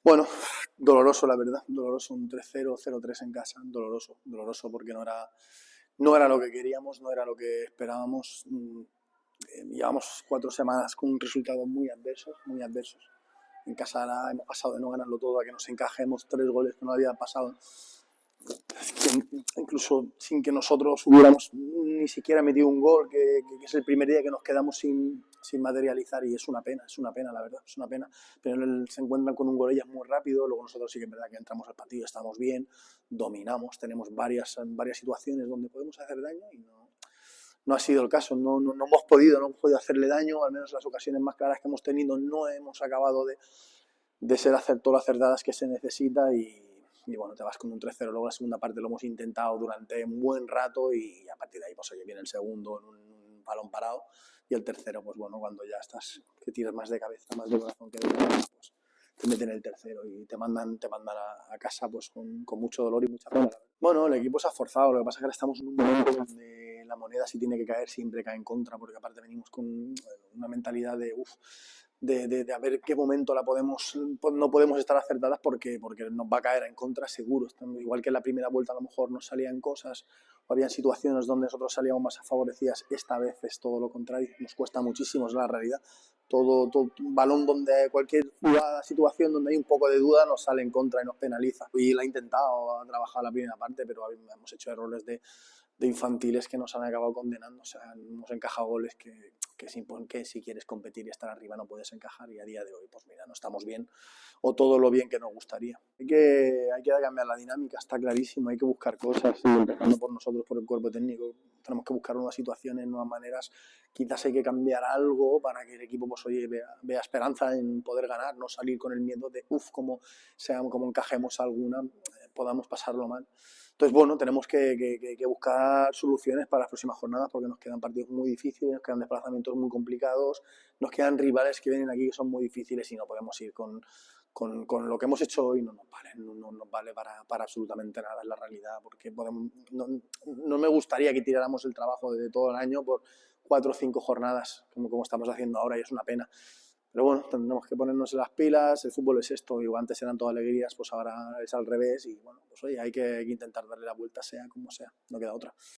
Bueno, doloroso la verdad, doloroso, un 3-0, 0-3 en casa, doloroso, doloroso porque no era lo que queríamos, no era lo que esperábamos. Llevamos 4 semanas con resultados muy adversos, muy adversos. En casa ahora hemos pasado de no ganarlo todo a que nos encajemos 3 goles que no había pasado. Incluso sin que nosotros hubiéramos ni siquiera metido un gol, que es el primer día que nos quedamos sin materializar, y es una pena, la verdad, es una pena. Pero se encuentran con un gol ellas muy rápido, luego nosotros sí que es verdad que entramos al partido, estamos bien, dominamos, tenemos varias situaciones donde podemos hacer daño y no ha sido el caso, no hemos podido hacerle daño, al menos las ocasiones más claras que hemos tenido no hemos acabado de ser todo lo acertadas que se necesita y bueno, te vas con un 3-0. Luego la segunda parte lo hemos intentado durante un buen rato y a partir de ahí pues oye, viene el segundo en un balón parado y el tercero pues bueno, cuando ya estás, que tiras más de cabeza, más de corazón que de cabeza, pues te meten el tercero y te mandan a casa pues con mucho dolor y mucha pena. Bueno, el equipo se ha forzado, lo que pasa es que ahora estamos en un momento donde la moneda si tiene que caer siempre cae en contra, porque aparte venimos con una mentalidad de a ver qué momento no podemos estar acertadas porque nos va a caer en contra seguro. Igual que en la primera vuelta a lo mejor nos salían cosas o habían situaciones donde nosotros salíamos más favorecidas, esta vez es todo lo contrario, nos cuesta muchísimo, es la realidad. Todo un balón donde cualquier jugada, situación donde hay un poco de duda nos sale en contra y nos penaliza. Y la he intentado trabajar la primera parte, pero hemos hecho errores de infantiles que nos han acabado condenando. O sea, hemos encajado goles que si quieres competir y estar arriba no puedes encajar, y a día de hoy pues mira, no estamos bien o todo lo bien que nos gustaría. Hay que cambiar la dinámica, está clarísimo, hay que buscar cosas, empezando por nosotros, por el cuerpo técnico. Tenemos que buscar nuevas situaciones, nuevas maneras, quizás hay que cambiar algo para que el equipo pues oye, vea esperanza en poder ganar, no salir con el miedo de como encajemos alguna, podamos pasarlo mal. Entonces, bueno, tenemos que buscar soluciones para las próximas jornadas porque nos quedan partidos muy difíciles, nos quedan desplazamientos muy complicados, nos quedan rivales que vienen aquí que son muy difíciles y no podemos ir con lo que hemos hecho hoy, no nos vale para absolutamente nada, es la realidad, porque no me gustaría que tiráramos el trabajo de todo el año por 4 o 5 jornadas, como estamos haciendo ahora, y es una pena. Pero bueno, tendremos que ponernos en las pilas, el fútbol es esto, igual antes eran todas alegrías, pues ahora es al revés y bueno, pues oye, hay que intentar darle la vuelta sea como sea, no queda otra.